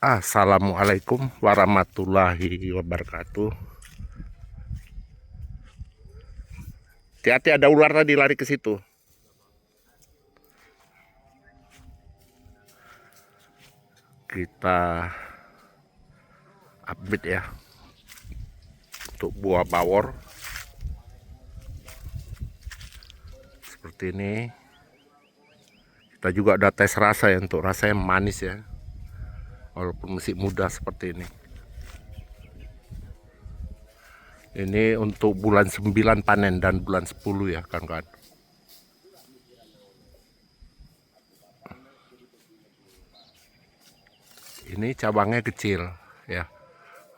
Assalamualaikum warahmatullahi wabarakatuh. Hati-hati, ada ular tadi lari ke situ. Kita update ya untuk buah bawor seperti ini. Kita juga ada tes rasa ya, untuk rasa yang manis ya, walaupun masih muda seperti ini. Ini untuk bulan 9 panen dan bulan 10 ya kawan-kawan. Ini cabangnya kecil ya.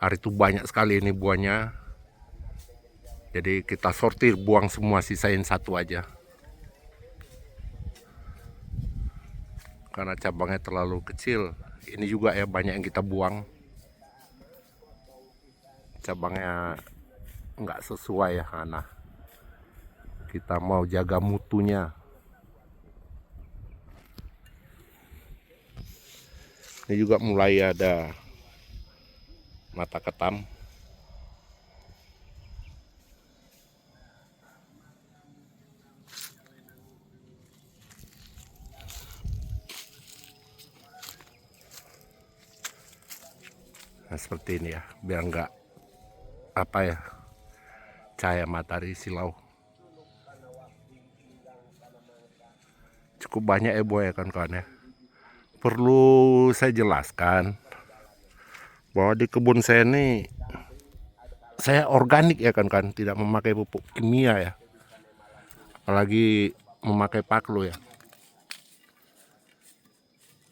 Hari itu banyak sekali ini buahnya. Jadi kita sortir, buang semua, sisain satu aja. Karena cabangnya terlalu kecil. Ini juga ya banyak yang kita buang. Cabangnya nggak sesuai ya, karena kita mau jaga mutunya. Ini juga mulai ada mata ketam. Nah seperti ini ya, biar nggak apa ya, cahaya matahari silau. Cukup banyak ya buah ya kawan-kawan ya. Perlu saya jelaskan bahwa di kebun saya ini saya organik ya kawan-kawan, tidak memakai pupuk kimia ya, apalagi memakai paklo ya,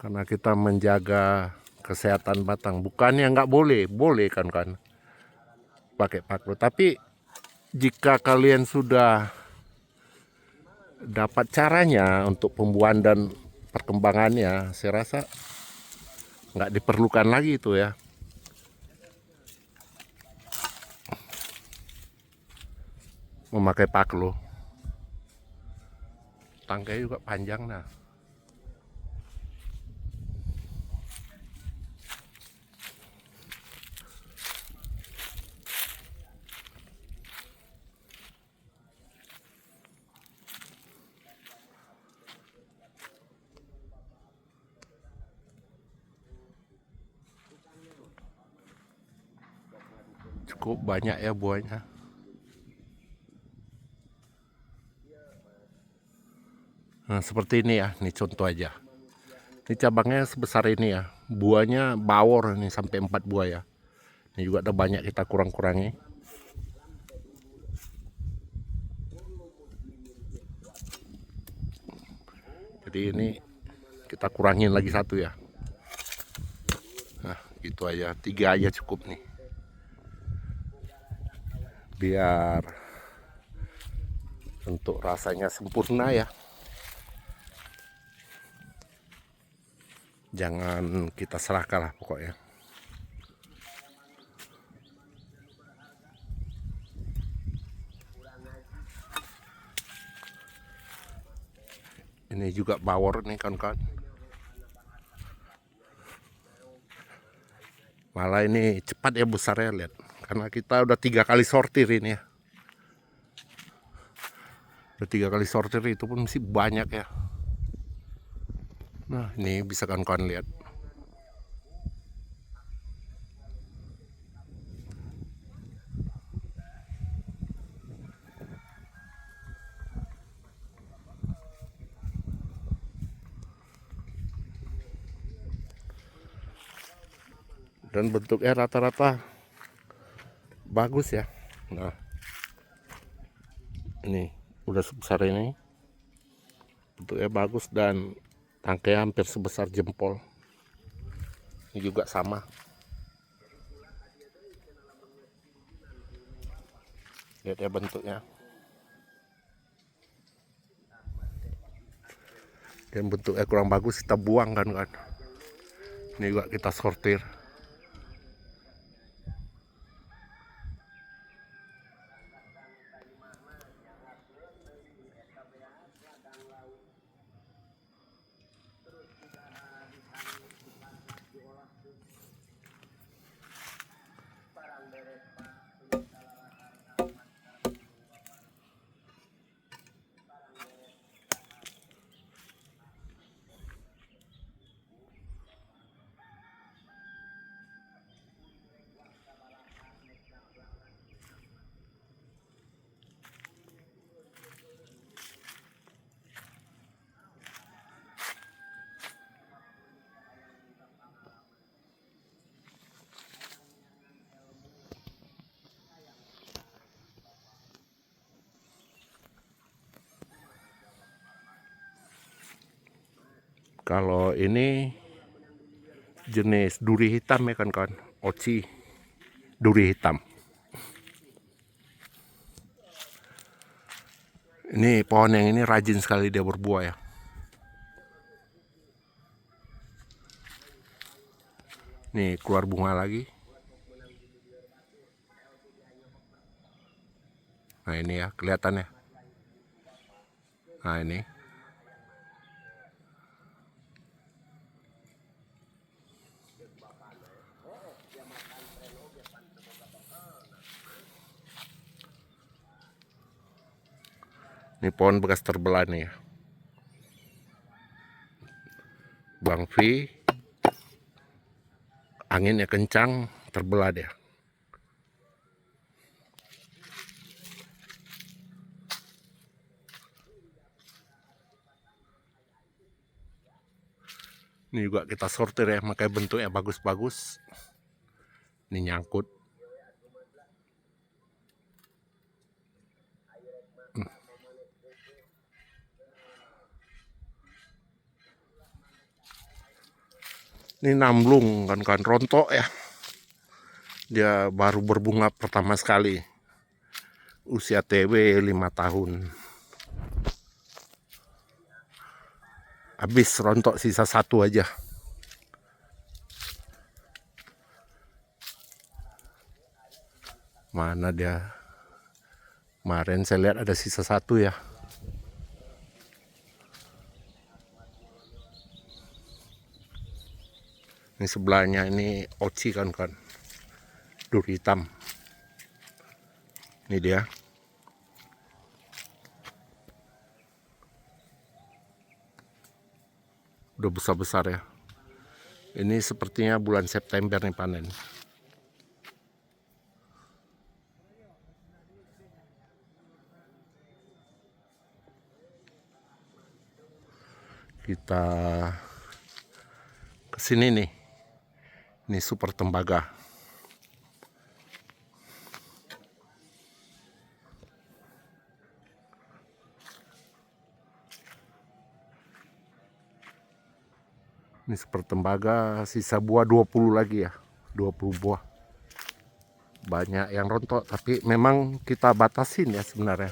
karena kita menjaga kesehatan batang. Bukannya nggak boleh, boleh kan pakai paklo, tapi jika kalian sudah dapat caranya untuk pembuahan dan perkembangannya, saya rasa nggak diperlukan lagi itu ya. Memakai paklo, tangkai juga panjang. Nah cukup banyak ya buahnya. Nah seperti ini ya, ini contoh aja. Ini cabangnya sebesar ini ya, buahnya bawor ini sampai 4 buah ya. Ini juga ada banyak kita kurang-kurangi. Jadi ini kita kurangin lagi satu ya. Nah gitu aja, 3 aja cukup nih, biar untuk rasanya sempurna ya. Jangan kita serahkan lah pokoknya. Ini juga bawor nih kawan-kawan. Malah ini cepat ya besarnya, lihat. Karena kita udah 3 kali sortir ini ya. Udah 3 kali sortir, itu pun masih banyak ya. Nah ini bisa kawan-kawan lihat. Dan bentuknya rata-rata bagus ya. Nah ini udah sebesar ini, bentuknya bagus dan tangkai hampir sebesar jempol. Ini juga sama. Lihat ya bentuknya. Dan bentuknya kurang bagus, kita buang kan. Ini juga kita sortir. Kalau ini jenis duri hitam ya kan kawan, oci duri hitam. Ini pohon yang ini rajin sekali dia berbuah ya. Nih keluar bunga lagi. Nah ini ya kelihatannya. Nah ini. Ini pohon bekas terbelah nih ya. Bang V, anginnya kencang, terbelah dia. Ini juga kita sortir ya, makanya bentuknya bagus-bagus. Ini nyangkut. Ini namblung kan rontok ya. Dia baru berbunga pertama sekali. Usia TW 5 tahun. Habis rontok sisa satu aja. Mana dia? Kemarin saya lihat ada sisa satu ya. Ini sebelahnya ini oci kan duri hitam. Ini dia. Udah besar-besar ya. Ini sepertinya bulan September nih panen. Kita kesini nih. Ini super tembaga. Ini super tembaga, sisa buah 20 lagi ya. 20 buah. Banyak yang rontok, tapi memang kita batasin ya sebenarnya.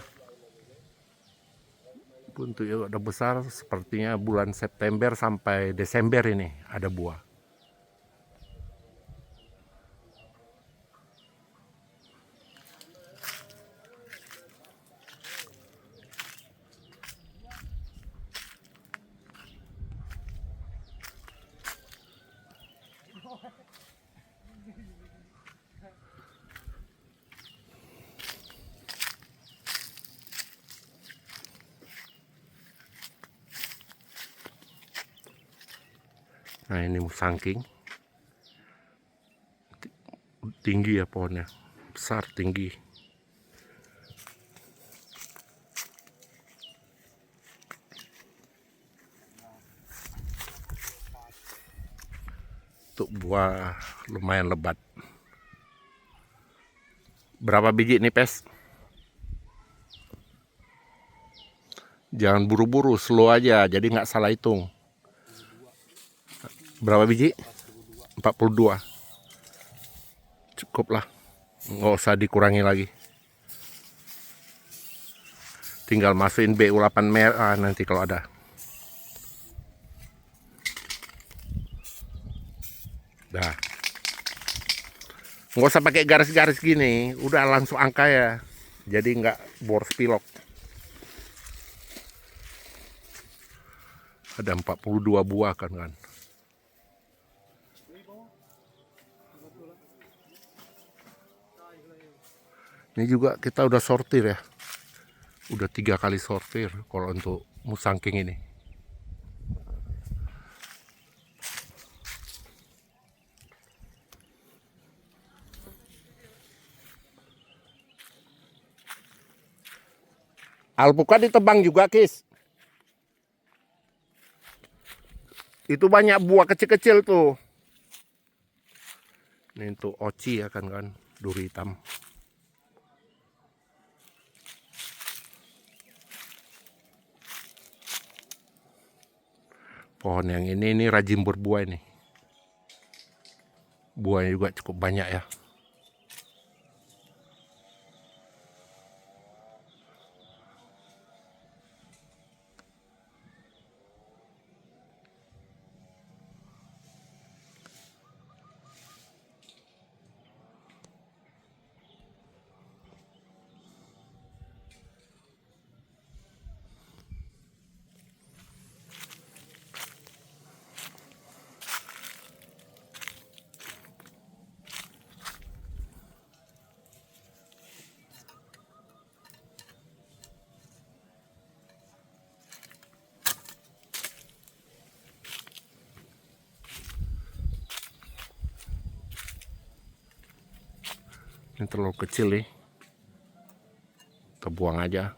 Bentuknya udah besar, sepertinya bulan September sampai Desember ini ada buah. Nah ini musangking, tinggi ya pohonnya, besar tinggi. Untuk buah lumayan lebat. Berapa biji nih Pes? Jangan buru-buru, slow aja, jadi nggak salah hitung. Berapa biji? 42. Cukup lah, nggak usah dikurangi lagi. Tinggal masukin BU8 merah nanti kalau ada. Dah. Nggak usah pakai garis-garis gini, udah langsung angka ya. Jadi nggak boros pilok. Ada 42 buah kan. Ini juga kita udah sortir ya. Udah 3 kali sortir kalau untuk musangking ini. Alpukat ditebang juga, Kis. Itu banyak buah kecil-kecil tuh. Ini untuk oci ya kan, duri hitam. Pohon yang ini rajin berbuah ini. Buahnya juga cukup banyak ya. Ini terlalu kecil nih. Kita buang aja.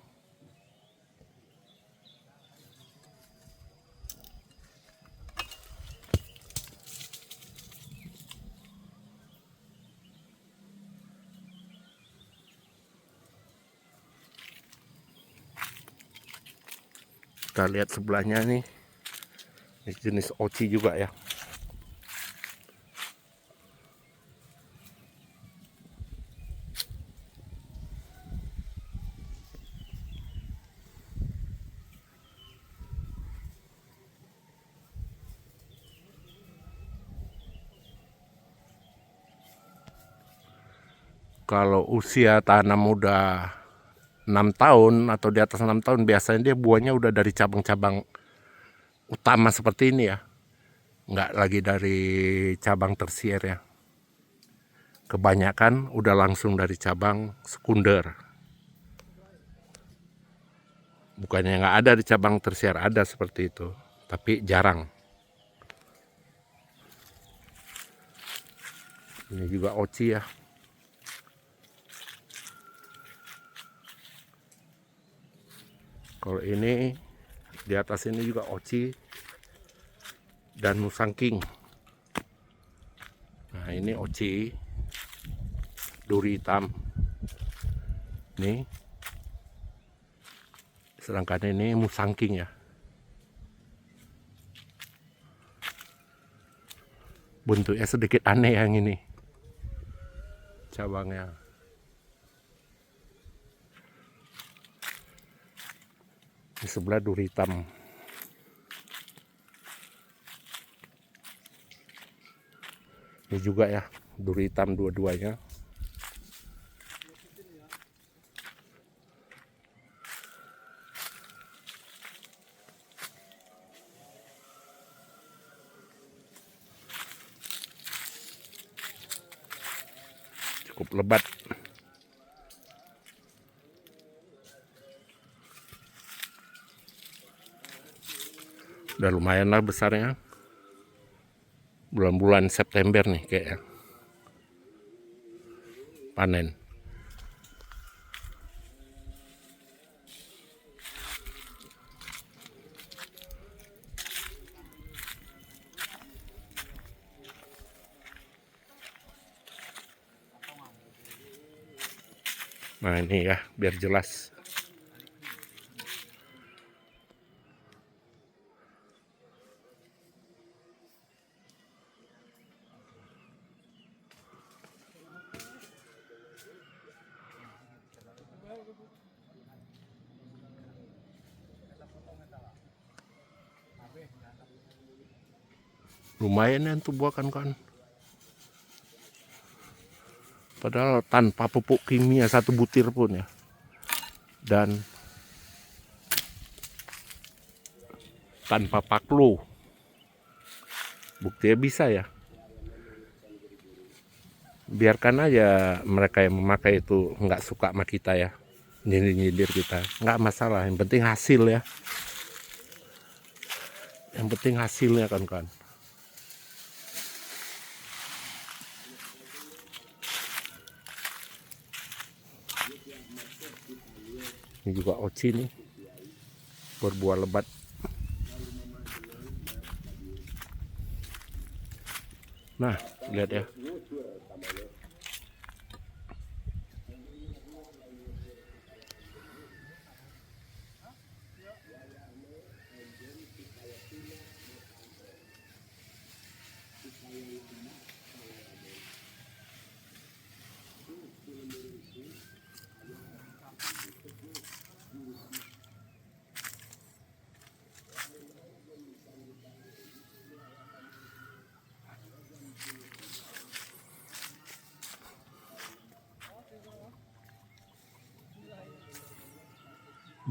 Kita lihat sebelahnya nih. Ini jenis oci juga ya. Kalau usia tanam udah 6 tahun atau di atas 6 tahun, biasanya dia buahnya udah dari cabang-cabang utama seperti ini ya. Nggak lagi dari cabang tersier ya. Kebanyakan udah langsung dari cabang sekunder. Bukannya nggak ada di cabang tersier, ada seperti itu. Tapi jarang. Ini juga oci ya. Kalau ini di atas ini juga oci dan musangking. Nah ini oci, duri hitam. Nih. Sedangkan ini musangking ya. Bentuknya sedikit aneh yang ini. Cabangnya. Di sebelah duri hitam. Ini juga ya, duri hitam dua-duanya. Cukup lebat. Udah lumayan lah besarnya. Bulan-bulan September nih kayaknya. Panen. Nah ini ya, biar jelas. Lumayan ya untuk buah kan. Padahal tanpa pupuk kimia satu butir pun ya. Dan tanpa paklo. Buktinya bisa ya. Biarkan aja mereka yang memakai itu nggak suka sama kita ya. Nyindir kita. Nggak masalah. Yang penting hasil ya. Yang penting hasilnya kan. Ini juga oci nih. Berbuah lebat. Nah, lihat ya.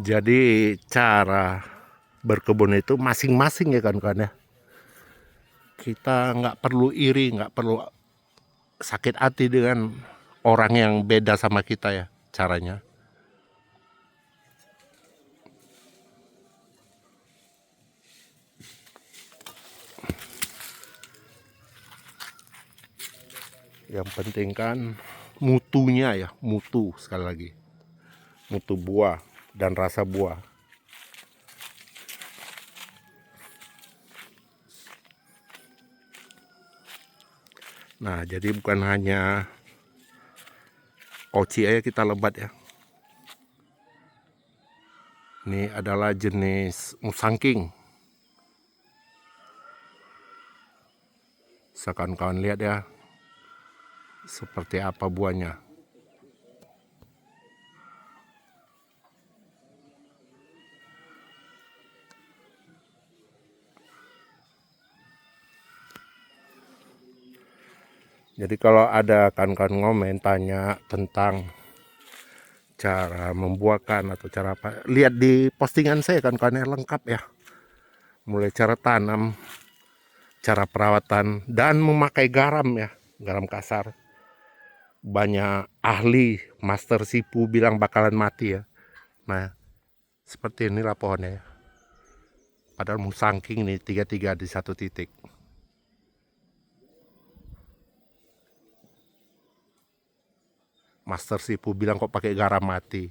Jadi cara berkebun itu masing-masing ya kan ya. Kita nggak perlu iri, nggak perlu sakit hati dengan orang yang beda sama kita ya caranya. Yang penting kan mutunya ya, mutu sekali lagi. Mutu buah dan rasa buah. Nah, jadi bukan hanya oci aja kita lebat ya. Ini adalah jenis musangking. Bisa kawan-kawan lihat ya, seperti apa buahnya. Jadi kalau ada kawan-kawan ngomen tanya tentang cara membuahkan atau cara apa, lihat di postingan saya kan lengkap ya. Mulai cara tanam, cara perawatan, dan memakai garam ya, garam kasar. Banyak ahli, master sipu bilang bakalan mati ya. Nah, seperti inilah pohonnya ya. Padahal musangking nih, tiga-tiga di satu titik. Master sipu bilang kok pakai garam mati.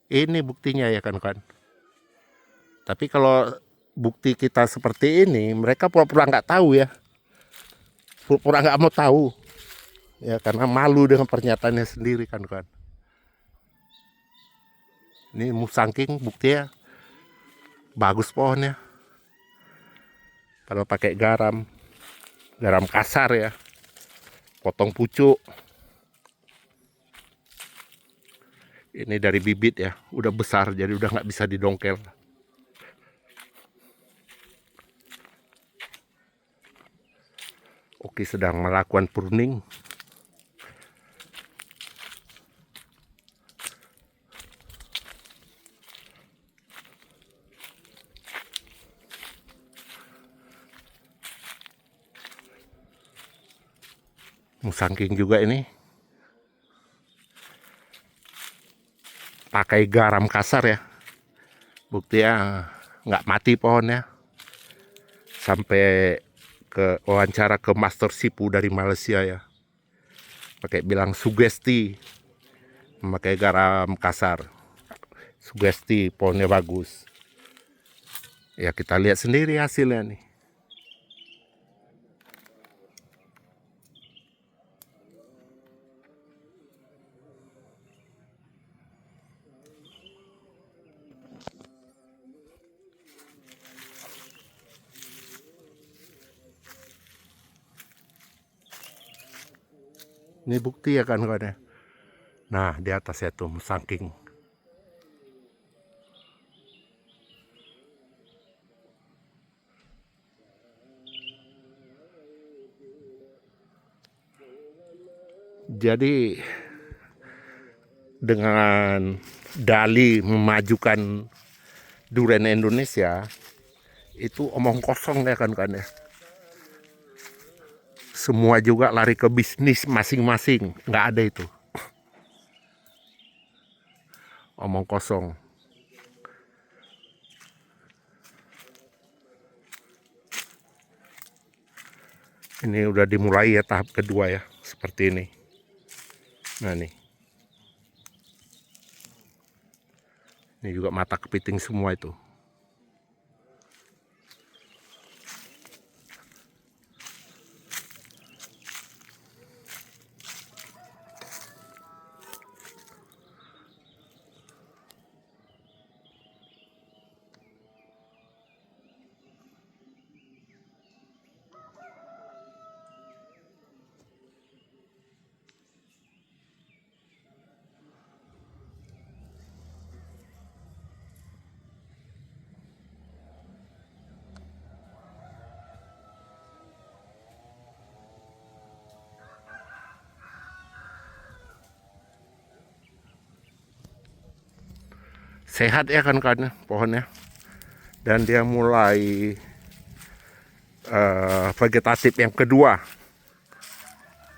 Ini buktinya ya kan. Tapi kalau bukti kita seperti ini, mereka pura-pura nggak tahu ya. Pura-pura nggak mau tahu. Ya karena malu dengan pernyataannya sendiri kan. Ini musangking buktinya bagus pohonnya. Kalau pakai garam, garam kasar ya. Potong pucuk. Ini dari bibit ya, udah besar jadi udah nggak bisa didongkel. Oki sedang melakukan pruning. Musangking juga ini pakai garam kasar ya, buktinya nggak mati pohonnya. Sampai ke wawancara ke master sipu dari Malaysia ya, pakai bilang sugesti memakai garam kasar, sugesti pohonnya bagus ya. Kita lihat sendiri hasilnya nih. Ini bukti ya kan ya. Nah di atasnya tuh musangking. Jadi dengan dalih memajukan durian Indonesia itu omong kosong ya kan ya. Semua juga lari ke bisnis masing-masing, nggak ada itu omong kosong. Ini udah dimulai ya tahap kedua ya, seperti ini. Nah nih, ini juga mata kepiting semua itu. sehat ya kan pohonnya, dan dia mulai vegetatif yang kedua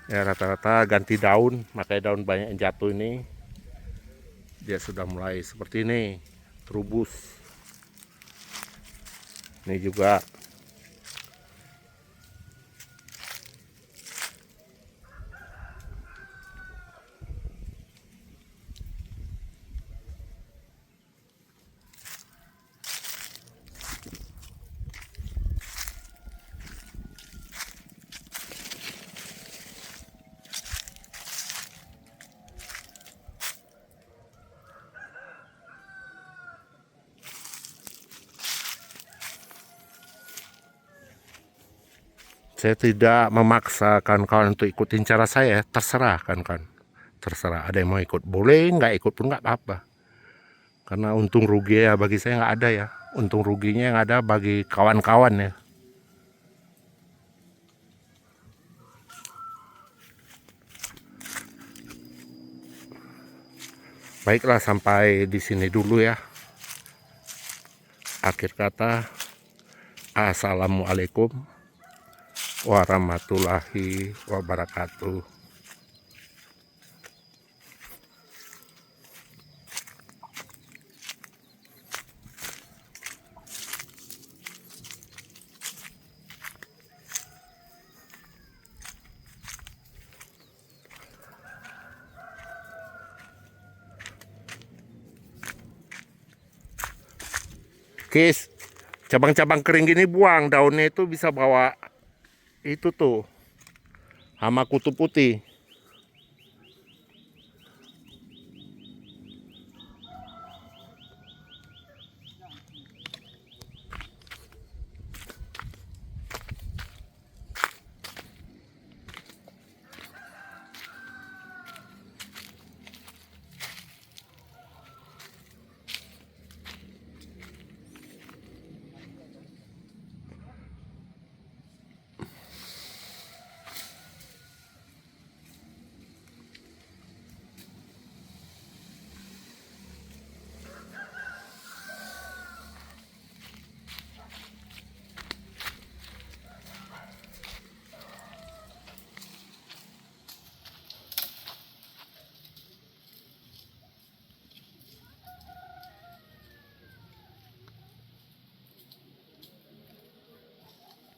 ya, rata-rata ganti daun, makanya daun banyak yang jatuh ini. Dia sudah mulai seperti ini, terubus. Ini juga saya tidak memaksa kawan-kawan untuk ikutin cara saya, terserah kan. Terserah, ada yang mau ikut boleh, nggak ikut pun nggak apa-apa. Karena untung rugi ya bagi saya nggak ada ya. Untung ruginya yang ada bagi kawan-kawan ya. Baiklah, sampai di sini dulu ya. Akhir kata, assalamualaikum warahmatullahi wabarakatuh. Kis, cabang-cabang kering gini buang, daunnya itu bisa bawa itu tuh hama kutu putih.